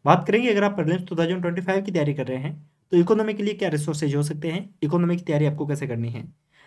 बात करेंगे अगर आप प्रीलिम्स 2025 की तैयारी कर रहे हैं तो इकोनॉमी के लिए क्या रिसोर्सेज हो सकते हैं, इकोनॉमी की तैयारी आपको कैसे करनी है।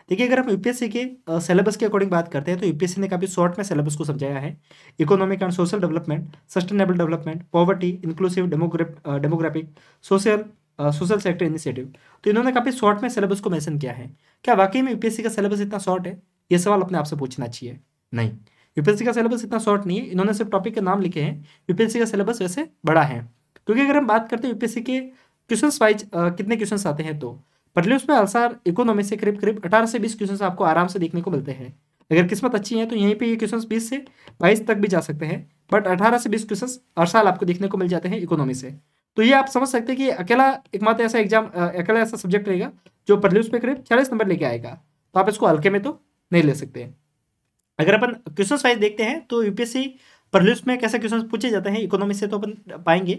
देखिए, अगर हम यूपीएससी के सिलेबस के अकॉर्डिंग बात करते हैं तो यूपीएससी ने काफ़ी शॉर्ट में सिलेबस को समझाया है। Economic and social development, sustainable development, poverty, inclusive demographic, social social sector initiative. तो इन्होंने काफ़ी शॉर्ट में सिलेबस को मेंशन किया है। क्या वाकई में यूपीएससी का सिलेबस इतना शॉर्ट है? ये सवाल अपने आप से पूछना चाहिए। नहीं, यूपीएससी का सिलेबस इतना शॉर्ट नहीं है। इन्होंने सिर्फ टॉपिक के नाम लिखे हैं। यूपीएससी का सिलेबस वैसे बड़ा है, क्योंकि अगर हम बात करते हैं यूपीएससी के क्वेश्चन वाइज कितने क्वेश्चन आते हैं तो प्रीलिम्स में आंसर इकोनॉमी से करीब करीब 18 से 20 क्वेश्चन आपको आराम से देखने को मिलते हैं। अगर किस्मत अच्छी है तो यहीं पे ये क्वेश्चन 20 से 22 तक भी जा सकते हैं, बट 18 से 20 क्वेश्चन हर साल आपको देखने को मिल जाते हैं इकोनॉमी से। तो ये आप समझ सकते हैं कि अकेला एकमात्र ऐसा एग्जाम, अकेला ऐसा सब्जेक्ट रहेगा जो प्रीलिम्स में करीब 40 नंबर लेके आएगा। तो आप इसको हल्के में तो नहीं ले सकते। अगर अपन क्वेश्चन वाइज देखते हैं तो यूपीएससी प्रीलिम्स में कैसे क्वेश्चन पूछे जाते हैं इकोनॉमी से, तो अपन पाएंगे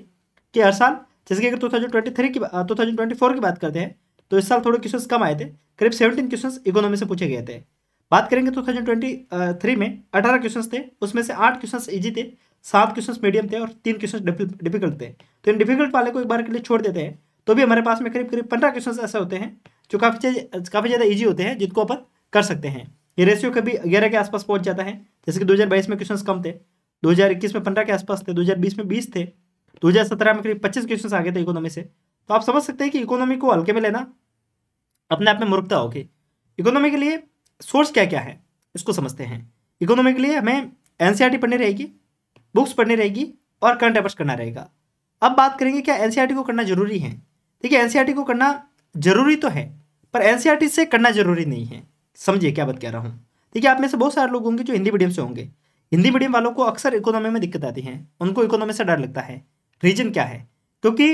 कि हर साल, जैसे कि अगर 2024 की बात करते हैं तो इस साल थोड़े क्वेश्चंस कम आए थे, करीब 17 क्वेश्चंस इकोनॉमी से पूछे गए थे। बात करेंगे 2023 में 18 क्वेश्चंस थे, उसमें से 8 क्वेश्चंस इजी थे, 7 क्वेश्चंस मीडियम थे और 3 क्वेश्चंस डिफिकल्ट थे। तो इन डिफिकल्ट वाले को एक बार के लिए छोड़ देते हैं तो भी हमारे पास में करीब करीब 15 क्वेश्चंस ऐसे होते हैं जो काफ़ी ज़्यादा ईजी होते हैं, जिनको अपन कर सकते हैं। ये रेशियो कभी 11 के आसपास पहुंच जाता है। जैसे कि 2022 में क्वेश्चंस कम थे, 2021 में 15 के आसपास थे, 2020 में 20 थे, 2017 में करीब 25 क्वेश्चन आ गए थे इकोनॉमी से। तो आप समझ सकते हैं कि इकोनॉमी को हल्के में लेना अपने आप में मूर्खता होगी। इकोनॉमी के लिए सोर्स क्या क्या है इसको समझते हैं। इकोनॉमी के लिए हमें एनसीईआरटी पढ़नी रहेगी, बुक्स पढ़नी रहेगी और करंट अफेयर्स करना रहेगा। अब बात करेंगे क्या एनसीईआरटी को करना जरूरी है। देखिए, एनसीईआरटी को करना जरूरी तो है, पर एनसीईआरटी से करना जरूरी नहीं है। समझिए क्या बात कह रहा हूँ। देखिए, आप में से बहुत सारे लोग होंगे जो हिंदी मीडियम से होंगे। हिंदी मीडियम वालों को अक्सर इकोनॉमी में दिक्कत आती है, उनको इकोनॉमी से डर लगता है। रीजन क्या है? क्योंकि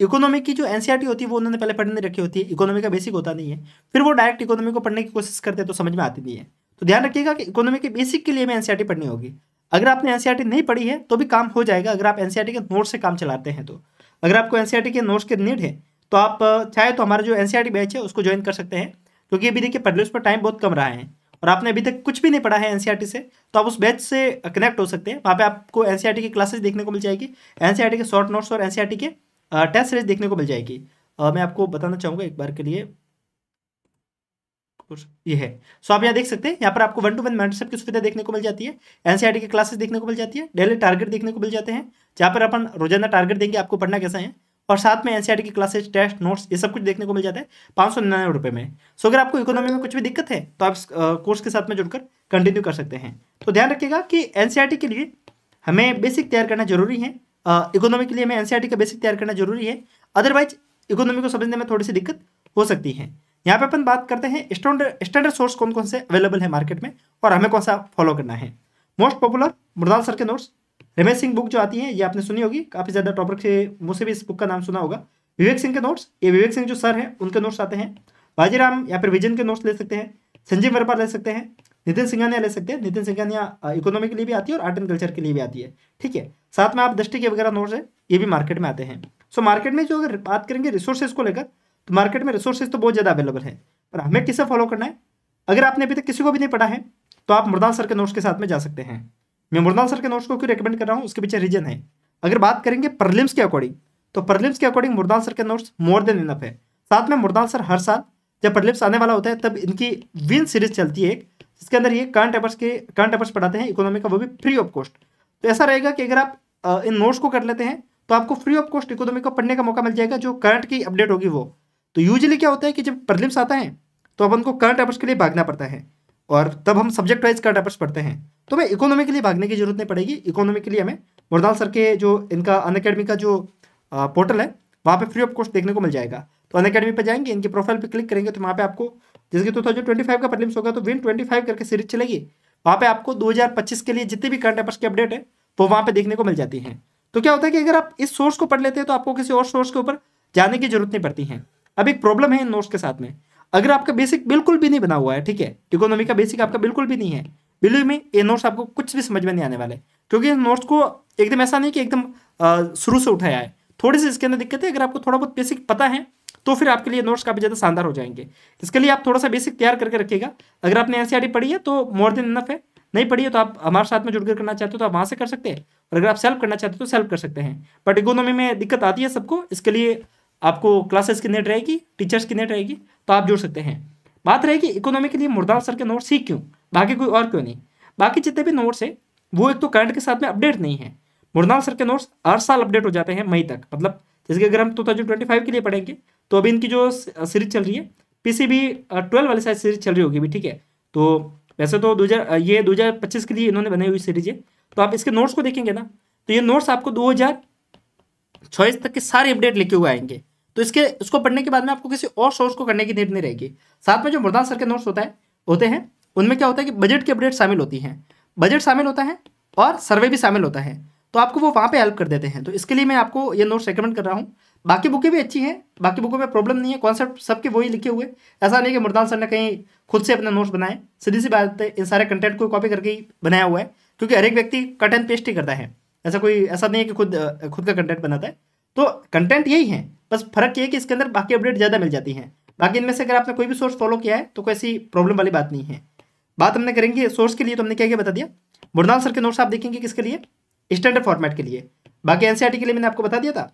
इकोनॉमी की जो एनसीईआरटी होती है वो उन्होंने पहले पढ़ने रखी होती है, इकोनॉमी का बेसिक होता नहीं है, फिर वो डायरेक्ट इकोनॉमी को पढ़ने की कोशिश करते हैं तो समझ में आती नहीं है। तो ध्यान रखिएगा कि इकोनॉमी के बेसिक के लिए हमें एनसीईआरटी पढ़नी होगी। अगर आपने एनसीईआरटी नहीं पढ़ी है तो भी काम हो जाएगा, अगर आप एनसीईआरटी के नोट्स से काम चलाते हैं तो। अगर आपको एनसीईआरटी के नोट्स की नीड है तो आप चाहे तो हमारा जो एनसीईआरटी बैच है उसको ज्वाइन कर सकते हैं, क्योंकि अभी देखिए प्रीलिम्स पर टाइम बहुत कम रहा है और आपने अभी तक कुछ भी नहीं पढ़ा है एनसीईआरटी से, तो आप उस बैच से कनेक्ट हो सकते हैं। वहाँ पे आपको एनसीईआरटी की क्लासेस देखने को मिल जाएगी, एनसीईआरटी के शॉर्ट नोट्स और एनसीईआरटी के टेस्ट सीरीज देखने को मिल जाएगी। मैं आपको बताना चाहूँगा एक बार के लिए, ये है। सो आप यहाँ देख सकते हैं, यहाँ पर आपको 1-to-1 मेंटरशिप की सुविधा देखने को मिल जाती है, एनसीईआरटी की क्लासेस देखने को मिल जाती है, डेली टारगेट देखने को मिल जाते हैं, जहाँ पर अपन रोजाना टारगेट देंगे आपको पढ़ना कैसा है, और साथ में एनसीईआरटी की क्लासेस, टेस्ट, नोट्स, ये सब कुछ देखने को मिल जाता है 599 रुपये में। सो अगर आपको इकोनॉमी में कुछ भी दिक्कत है तो आप इस कोर्स के साथ में जुड़कर कंटिन्यू कर सकते हैं। तो ध्यान रखिएगा कि एनसीईआरटी के लिए हमें बेसिक तैयार करना जरूरी है, इकोनॉमी के लिए हमें एनसीईआरटी का बेसिक तैयार करना जरूरी है, अदरवाइज इकोनॉमी को समझने में थोड़ी सी दिक्कत हो सकती है। यहाँ पे अपन बात करते हैं स्टैंडर्ड सोर्स कौन कौन से अवेलेबल है मार्केट में और हमें कौन सा फॉलो करना है। मोस्ट पॉपुलर मृणाल सर के नोट्स, रमेश सिंह बुक जो आती है ये आपने सुनी होगी, काफ़ी ज़्यादा टॉपर के मुँह से भी इस बुक का नाम सुना होगा। विवेक सिंह के नोट्स, ये विवेक सिंह जो सर हैं उनके नोट्स आते हैं। बाजीराम या फिर विजन के नोट्स ले सकते हैं, संजीव वर्मा ले सकते हैं, नितिन सिंघानिया ले सकते हैं। नितिन सिंघानिया इकोनॉमी के लिए भी आती है और आर्ट एंड कल्चर के लिए भी आती है, ठीक है। साथ में आप दृष्टि के वगैरह नोट्स है, ये भी मार्केट में आते हैं। सो मार्केट में जो अगर बात करेंगे रिसोर्सेज को लेकर, तो मार्केट में रिसोर्सेज तो बहुत ज़्यादा अवेलेबल है, पर हमें किसे फॉलो करना है। अगर आपने अभी तक किसी को भी नहीं पढ़ा है तो आप मृणाल सर के नोट्स के साथ में जा सकते हैं। मैं मृणाल सर के नोट्स को क्यों रिकमेंड कर रहा हूँ, उसके पीछे रीजन है। अगर बात करेंगे प्रीलिम्स के अकॉर्डिंग, तो प्रीलिम्स के अकॉर्डिंग मृणाल सर के नोट्स मोर देन इनफ है। साथ में मृणाल सर हर साल जब प्रीलिम्स आने वाला होता है तब इनकी विन सीरीज चलती है, जिसके अंदर ये करंट अफेयर्स पढ़ाते हैं इकोनॉमी का, वो भी फ्री ऑफ कॉस्ट। तो ऐसा रहेगा कि अगर आप इन नोट्स को कर लेते हैं तो आपको फ्री ऑफ कॉस्ट इकोनॉमी को पढ़ने का मौका मिल जाएगा, जो करंट की अपडेट होगी वो। तो यूजुअली क्या होता है कि जब प्रीलिम्स आता है तो अपन को करंट अफेयर्स के लिए भागना पड़ता है और तब हम सब्जेक्ट वाइज करंट अफेयर्स पढ़ते हैं। तो हमें इकोनॉमी के लिए भागने की जरूरत नहीं पड़ेगी। इकोनॉमी के लिए हमें मृणाल सर के जो इनका अनअकैडमी का जो पोर्टल है वहाँ पे फ्री ऑफ कॉस्ट देखने को मिल जाएगा। तो अनअकैडमी पे जाएंगे, इनकी प्रोफाइल पे क्लिक करेंगे तो वहाँ पे आपको, जैसे कि 2025 का प्रीलिम्स होगा तो विन 25 करके सीरीज चलेगी, वहाँ पे आपको 2025 के लिए जितने भी करंट अफेयर्स की अपडेट है वो वहाँ पे देखने को मिल जाती हैं। तो क्या होता है कि अगर आप इस सोर्स को पढ़ लेते हैं तो आपको किसी और सोर्स के ऊपर जाने की जरूरत नहीं पड़ती है। अब एक प्रॉब्लम है इन नोट्स के साथ में, अगर आपका बेसिक बिल्कुल भी नहीं बना हुआ है, ठीक है, इकोनॉमी का बेसिक आपका बिल्कुल भी नहीं है, बिल्कुल में ये नोट्स आपको कुछ भी समझ में नहीं आने वाले, क्योंकि इन नोट्स को एकदम ऐसा नहीं कि एकदम शुरू से उठाया है, थोड़ी सी इसके अंदर दिक्कत है। अगर आपको थोड़ा बहुत बेसिक पता है तो फिर आपके लिए नोट्स काफ़ी ज़्यादा शानदार हो जाएंगे। इसके लिए आप थोड़ा सा बेसिक तैयार करके रखिएगा। अगर आपने एनसीईआरटी पढ़ी है तो मोर देन इनफ है, नहीं पढ़ी है तो आप हमारे साथ में जुड़कर करना चाहते हो तो आप वहाँ से कर सकते हैं, और अगर आप सेल्फ करना चाहते हो तो सेल्फ कर सकते हैं। बट इकोनॉमी में दिक्कत आती है सबको, इसके लिए आपको क्लासेस की नीड रहेगी, टीचर्स की नीड रहेगी, तो आप जुड़ सकते हैं। बात रहेगी इकोनॉमी के लिए मुरदाल सर के नोट्स ही क्यों, बाकी कोई और क्यों नहीं। बाकी जितने भी नोट्स है वो एक तो करंट के साथ में अपडेट नहीं है। मुरदाल सर के नोट्स हर साल अपडेट हो जाते हैं मई तक, मतलब जैसे कि अगर हम 2025 के लिए पढ़ेंगे तो अभी इनकी जो सीरीज चल रही है पीसीबी 12 वाली शायद सीरीज चल रही होगी भी, ठीक है। तो वैसे तो 2025 के लिए इन्होंने बनाई हुई सीरीज है। तो आप इसके नोट्स को देखेंगे ना, तो ये नोट्स आपको 2026 तक के सारे अपडेट लिखे हुए आएंगे। तो इसको पढ़ने के बाद में आपको किसी और सोर्स को करने की नीड नहीं रहेगी। साथ में जो मुरदाल सर के नोट्स होते हैं उनमें क्या होता है कि बजट की अपडेट शामिल होती हैं, बजट शामिल होता है और सर्वे भी शामिल होता है, तो आपको वो वहाँ पे हेल्प कर देते हैं। तो इसके लिए मैं आपको ये नोट्स रिकमेंड कर रहा हूँ। बाकी बुकें भी अच्छी हैं, बाकी बुकों में प्रॉब्लम नहीं है, कॉन्सेप्ट सबके वही लिखे हुए। ऐसा नहीं कि मुरदाल सर ने कहीं खुद से अपने नोट्स बनाए, सीधी सी बात है इन सारे कंटेंट को कॉपी करके ही बनाया हुआ है, क्योंकि हर एक व्यक्ति कट एंड पेस्ट ही करता है। ऐसा नहीं है कि खुद का कंटेंट बनाता है। तो कंटेंट यही है, बस फर्क ये है कि इसके अंदर बाकी अपडेट ज़्यादा मिल जाती हैं। बाकी इनमें से अगर आपने कोई भी सोर्स फॉलो किया है तो कोई ऐसी प्रॉब्लम वाली बात नहीं है। बात हमने करेंगे सोर्स के लिए, तो हमने क्या क्या बता दिया। मुरदाल सर के नोट्स आप देखेंगे किसके लिए, स्टैंडर्ड फॉर्मेट के लिए। बाकी एनसीईआरटी के लिए मैंने आपको बता दिया था।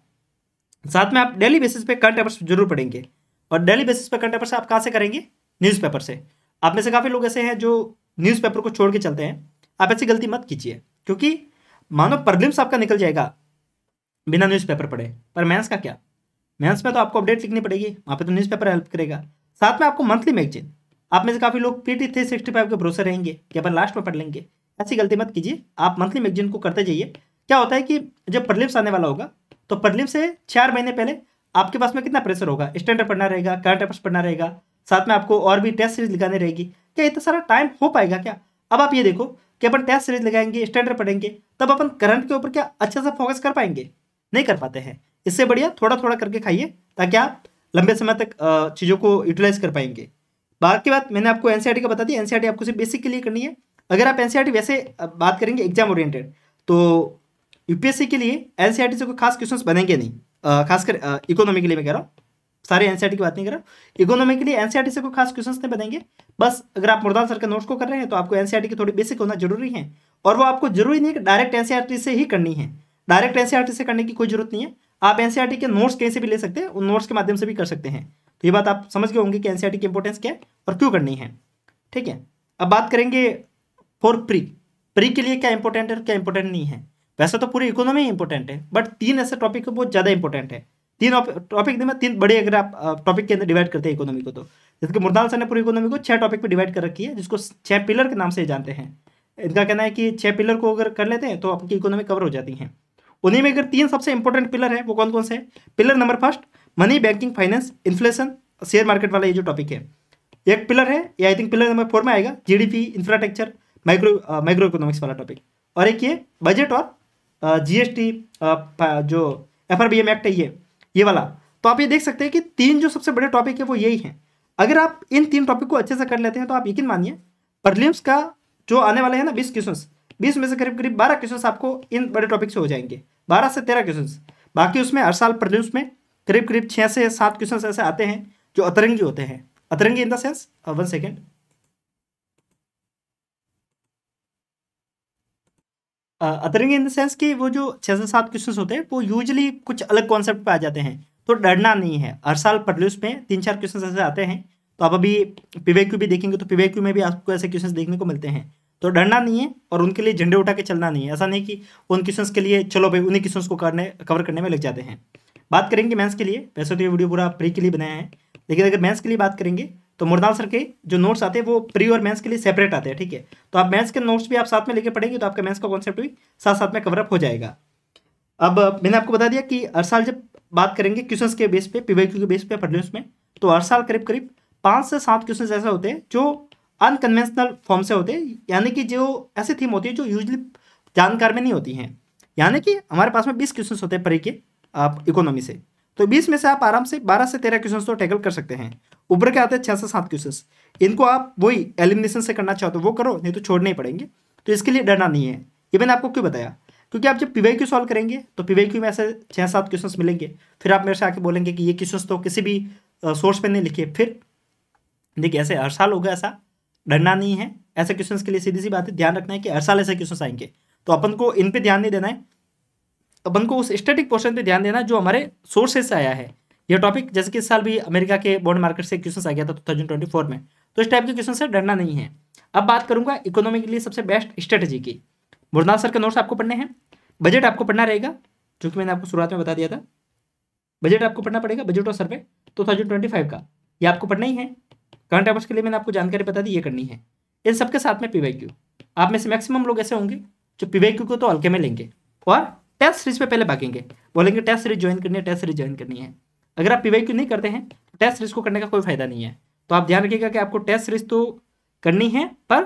साथ में आप डेली बेसिस पे करंट अफेयर्स जरूर पढ़ेंगे, और डेली बेसिस पे करंट अफेयर्स आप कहाँ से करेंगे, न्यूज़पेपर से। आप में से काफ़ी लोग ऐसे हैं जो न्यूज़पेपर को छोड़ के चलते हैं, आप ऐसी गलती मत कीजिए, क्योंकि मानो प्रीलिम्स आपका निकल जाएगा बिना न्यूज़पेपर पढ़े, पर मेंस का क्या, मेंस में तो आपको अपडेट लिखनी पड़ेगी, वहाँ पे तो न्यूज़पेपर हेल्प करेगा। साथ में आपको मंथली मैगजीन, आप में से काफ़ी लोग पीटी 365 के भरोसे रहेंगे कि अपन लास्ट में पढ़ लेंगे, ऐसी गलती मत कीजिए। आप मंथली मैगजीन को करते जाइए। क्या होता है कि जब प्रीलिम्स आने वाला होगा तो प्रीलिम्स से 4 महीने पहले आपके पास में कितना प्रेशर होगा, स्टैंडर्ड पढ़ना रहेगा, करंट अफेयर्स पढ़ना रहेगा, साथ में आपको और भी टेस्ट सीरीज लगानी रहेगी। क्या इतना सारा टाइम हो पाएगा क्या? अब आप ये देखो कि अपन टेस्ट सीरीज लगाएंगे, स्टैंडर्ड पढ़ेंगे, तब अपन करंट के ऊपर क्या अच्छे से फोकस कर पाएंगे? नहीं कर पाते हैं। इससे बढ़िया थोड़ा थोड़ा करके खाइए, ताकि आप लंबे समय तक चीज़ों को यूटिलाइज कर पाएंगे। बाकी बात मैंने आपको एनसीईआरटी का बता दी। एनसीईआरटी आपको सिर्फ बेसिक के लिए करनी है। अगर आप एनसीईआरटी वैसे बात करेंगे एग्जाम ओरिएंटेड, तो यूपीएससी के लिए एनसीईआरटी से कोई खास क्वेश्चंस बनेंगे नहीं। खासकर इकोनॉमी के लिए मैं कह रहा हूँ, सारे एनसीईआरटी की बात नहीं कर रहा हूँ। इकोनॉमी के लिए एनसीईआरटी से कोई खास क्वेश्चंस नहीं बनेंगे। बस अगर आप मुरदाल सर के नोट्स को कर रहे हैं तो आपको एनसीईआरटी की थोड़ी बेसिक होना जरूरी है, और वो आपको जरूरी नहीं है कि डायरेक्ट एनसीईआरटी से ही करनी है। डायरेक्ट एनसीईआरटी से करने की कोई जरूरत नहीं है। आप एनसीईआरटी के नोट्स कहीं से भी ले सकते हैं, उन नोट्स के माध्यम से भी कर सकते हैं। तो ये बात आप समझ गए होंगे कि एनसीईआरटी की इंपॉर्टेंस क्या है और क्यों करनी है। ठीक है, अब बात करेंगे फॉर प्री के लिए क्या इंपॉर्टेंट है और क्या इंपॉर्टेंट नहीं है। वैसे तो पूरी इकोनॉमी इंपॉर्टेंट है, बट 3 ऐसे टॉपिक बहुत ज़्यादा इंपॉर्टेंट है। 3 टॉपिक में 3 बड़े, अगर आप टॉपिक के अंदर डिवाइड करते हैं इकोनॉमी को, तो जैसे कि मुरदाल सर ने पूरी इकोनॉमी को 6 टॉपिक पे डिवाइड कर रखी है, जिसको 6 पिलर के नाम से जानते हैं। इनका कहना है कि 6 पिलर को अगर कर लेते हैं तो आपकी इकोनॉमी कवर हो जाती है। उन्हीं में अगर 3 सबसे इंपॉर्टेंट पिलर है, वो कौन कौन से हैं? Pillar number first, money, banking, finance, inflation, share market वाला ये जो टॉपिक है। एक पिलर है, ये आई थिंक पिलर नंबर 4 में आएगा, जीडीपी, इंफ्रास्ट्रक्चर, माइक्रो इकोनॉमिक्स वाला टॉपिक। और एक ये बजट और जीएसटी, जो एफआरबीएम एक्ट है ये वाला। तो आप ये देख सकते हैं कि 3 जो सबसे बड़े टॉपिक है वो यही हैं। अगर आप इन 3 टॉपिक को अच्छे से कर लेते हैं तो आप यकीन मानिए प्रीलिम्स का जो आने वाला है ना 20 क्वेश्चन, 20 में से करीब 12 क्वेश्चन आपको इन बड़े टॉपिक से हो जाएंगे, 12 से 13 क्वेश्चन। बाकी उसमें हर साल प्रीलिम्स में करीब 6 से 7 क्वेश्चन ऐसे आते हैं जो अतरंगी होते हैं। अतरंगी इन द सेंस, 1 सेकेंड, अतरंगी इन द सेंस कि वो जो 6 से 7 क्वेश्चन होते हैं वो यूजुअली कुछ अलग कॉन्सेप्ट पे आ जाते हैं। तो डरना नहीं है, हर साल प्रीलिम्स में 3-4 क्वेश्चन ऐसे आते हैं। तो आप अभी पीवाईक्यू भी देखेंगे तो पीवाईक्यू में भी आपको ऐसे क्वेश्चन देखने को मिलते हैं। तो डरना नहीं है और उनके लिए झंडे उठा के चलना नहीं है। ऐसा नहीं कि उन क्वेश्चन के लिए चलो भाई उन्हीं क्वेश्चन को कवर करने में लग जाते हैं। बात करेंगे मेंस के लिए। वैसे तो ये वीडियो पूरा प्री के लिए बनाया है, लेकिन अगर मेंस के लिए बात करेंगे तो मुरदाल सर के जो नोट्स आते हैं वो प्री और मेंस के लिए सेपरेट आते हैं। ठीक है, तो आप मेंस के नोट्स भी आप साथ में लेकर पढ़ेंगे तो आपका मेंस का कॉन्सेप्ट भी साथ साथ में कवरअप हो जाएगा। अब मैंने आपको बता दिया कि हर साल जब बात करेंगे क्वेश्चंस के बेस पे, पीवाईक्यू के बेस पे प्रीलिम्स में, तो हर साल करीब 5 से 7 क्वेश्चन ऐसे होते हैं जो अनकन्वेंशनल फॉर्म से होते हैं, यानी कि जो ऐसी थीम होती है जो यूजली जानकार में नहीं होती हैं। यानी कि हमारे पास में 20 क्वेश्चन होते हैं परी के आप इकोनॉमी से, तो 20 में से आप आराम से 12 से 13 क्वेश्चन तो टैकल कर सकते हैं। ऊपर के आते हैं 6 से 7 क्वेश्चन, इनको आप वही एलिमिनेशन से करना चाहते हो वो करो, नहीं तो छोड़ने ही पड़ेंगे। तो इसके लिए डरना नहीं है। ये मैंने आपको क्यों बताया, क्योंकि आप जब पीवाईक्यू सॉल्व करेंगे तो पीवाईक्यू में ऐसे 6-7 क्वेश्चन मिलेंगे, फिर आप मेरे से आके बोलेंगे कि ये क्वेश्चन तो किसी भी सोर्स पे नहीं लिखे। फिर देखिए ऐसे हर साल होगा, ऐसा डरना नहीं है। ऐसे क्वेश्चंस के लिए सीधी सी बात है, ध्यान रखना है कि हर साल ऐसे क्वेश्चंस आएंगे, तो अपन को इन पे ध्यान नहीं देना है। अपन को उस स्टैटिक पोर्शन पे ध्यान देना जो हमारे सोर्सेज से आया है। ये टॉपिक जैसे कि इस साल भी अमेरिका के बॉन्ड मार्केट से क्वेश्चन आ गया था 2024 में, तो इस टाइप के क्वेश्चन से डरना नहीं है। अब बात करूंगा इकोनॉमी के लिए सबसे बेस्ट स्ट्रेटेजी की। मुरनाल सर के नोट्स आपको पढ़ने हैं, बजट आपको पढ़ना रहेगा, जो कि मैंने आपको शुरुआत में बता दिया था। बजट आपको पढ़ना पड़ेगा, बजट और सर्वे 2025 का, ये आपको पढ़ना ही है। करंट अफेयर्स के लिए मैंने आपको जानकारी बता दी, ये करनी है। इन सबके साथ में पीवाईक्यू। आप में से मैक्सिमम लोग ऐसे होंगे जो पीवाईक्यू को तो हल्के में लेंगे और टेस्ट सीरीज पे पहले भागेंगे, बोलेंगे टेस्ट सीरीज ज्वाइन करनी है, टेस्ट सीरीज ज्वाइन करनी है। अगर आप पीवाईक्यू नहीं करते हैं तो टेस्ट सीरीज को करने का कोई फायदा नहीं है। तो आप ध्यान रखिएगा कि आपको टेस्ट सीरीज तो करनी है, पर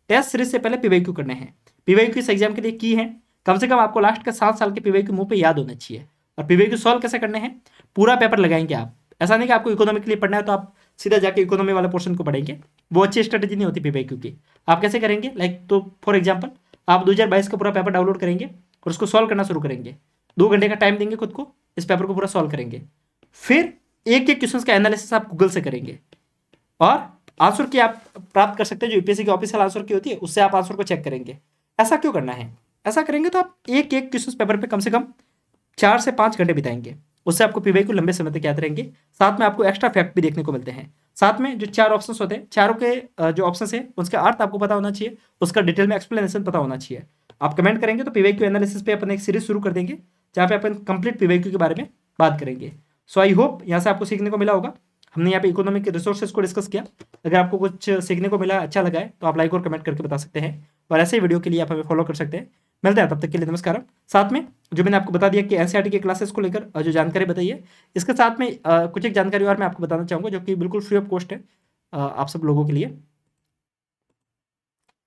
टेस्ट सीरीज से पहले पीवाईक्यू करने हैं। पीवाईक्यू इस एग्जाम के लिए की है, कम से कम आपको लास्ट के 7 साल के पीवाईक्यू मुंह पे याद होना चाहिए। और पीवाईक्यू सॉल्व कैसे करने हैं, पूरा पेपर लगाएंगे आप। ऐसा नहीं कि आपको इकोनॉमी के लिए पढ़ना है तो आप सीधा जाके इकोनॉमी वाले पोर्शन को पढ़ेंगे, वो अच्छी स्ट्रेटेजी नहीं होती पीवाईक्यू की। आप कैसे करेंगे, लाइक तो फॉर एग्जाम्पल आप 2022 का पूरा पेपर डाउनलोड करेंगे और उसको सॉल्व करना शुरू करेंगे। 2 घंटे का टाइम देंगे खुद को, इस पेपर को पूरा सॉल्व करेंगे। फिर एक एक क्वेश्चन का एनालिसिस आप गूगल से करेंगे और आंसर की आप प्राप्त कर सकते हैं, जो यूपीएससी की ऑफिशियल आंसर की होती है, उससे आप आंसर को चेक करेंगे। ऐसा क्यों करना है, ऐसा करेंगे तो आप एक एक क्वेश्चन पेपर पे कम से कम 4 से 5 घंटे बिताएंगे, उससे आपको पीवाईक्यू लंबे समय तक याद रहेंगे। साथ में आपको एक्स्ट्रा फैक्ट भी देखने को मिलते हैं। साथ में जो 4 ऑप्शंस होते हैं, चारों के जो ऑप्शंस है उसका अर्थ आपको पता होना चाहिए, उसका डिटेल में एक्सप्लेनेशन पता होना चाहिए। आप कमेंट करेंगे तो पीवाईक्यू एनालिसिस पे अपन एक सीरीज शुरू कर देंगे, जहाँ पे अपन कंप्लीट पीवाईक्यू के बारे में बात करेंगे। सो आई होप यहाँ से आपको सीखने को मिला होगा। हमने यहाँ पे इकोनॉमिक के रिसोर्सेज को डिस्कस किया। अगर आपको कुछ सीखने को मिला, अच्छा लगा है, तो आप लाइक और कमेंट करके बता सकते हैं, और ऐसे वीडियो के लिए आप हमें फॉलो कर सकते हैं। मिलते हैं, तब तक के लिए नमस्कार। साथ में जो मैंने आपको बता दिया कि एनसीईआरटी के क्लासेस को लेकर जो जानकारी बताई है, इसके साथ में कुछ एक जानकारी और मैं आपको बताना चाहूँगा, जो कि बिल्कुल फ्री ऑफ कॉस्ट है आप सब लोगों के लिए।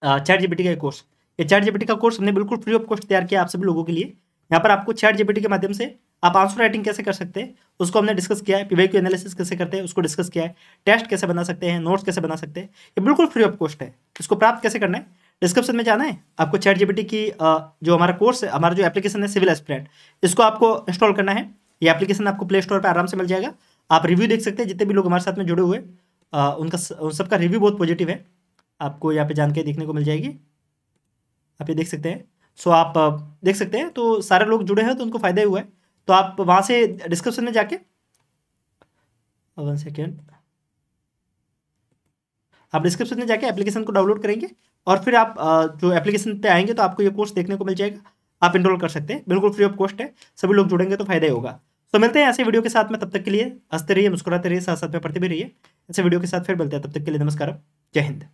चैट जीपीटी का कोर्स, ये चैट जीपीटी का कोर्स हमने बिल्कुल फ्री ऑफ कॉस्ट तैयार किया आप सभी लोगों के लिए। यहाँ पर आपको चैट जीपीटी के माध्यम से आप आंसर राइटिंग कैसे कर सकते हैं उसको हमने डिस्कस किया है, पीवाईक्यू एनालिसिस कैसे करते हैं उसको डिस्कस किया है, टेस्ट कैसे बना सकते हैं, नोट्स कैसे बना सकते हैं, ये बिल्कुल फ्री ऑफ कॉस्ट है। इसको प्राप्त कैसे करना है, डिस्क्रिप्शन में जाना है आपको। चैट जीपीटी की जो हमारा कोर्स है, हमारा जो एप्लीकेशन है सिविल एस्पिरेंट, इसको आपको इंस्टॉल करना है। ये एप्लीकेशन आपको प्ले स्टोर पर आराम से मिल जाएगा। आप रिव्यू देख सकते हैं, जितने भी लोग हमारे साथ में जुड़े हुए उन सबका रिव्यू बहुत पॉजिटिव है, आपको यहाँ पे जानकारी देखने को मिल जाएगी, आप ये देख सकते हैं। सो आप देख सकते हैं, तो सारे लोग जुड़े हैं तो उनको फायदा ही हुआ है। तो आप वहाँ से डिस्क्रिप्शन में जाके 1 सेकेंड, आप डिस्क्रिप्शन में जाके एप्लीकेशन को डाउनलोड करेंगे और फिर आप जो एप्लीकेशन पे आएंगे तो आपको ये कोर्स देखने को मिल जाएगा, आप इनरोल कर सकते हैं, बिल्कुल फ्री ऑफ कॉस्ट है। सभी लोग जुड़ेंगे तो फायदा ही होगा। तो मिलते हैं ऐसे वीडियो के साथ में, तब तक के लिए हंसते रहिए, मुस्कुराते रहिए, साथ साथ में पढ़ते भी रहिए। ऐसे वीडियो के साथ फिर मिलते हैं, तब तक के लिए नमस्कार, जय हिंद।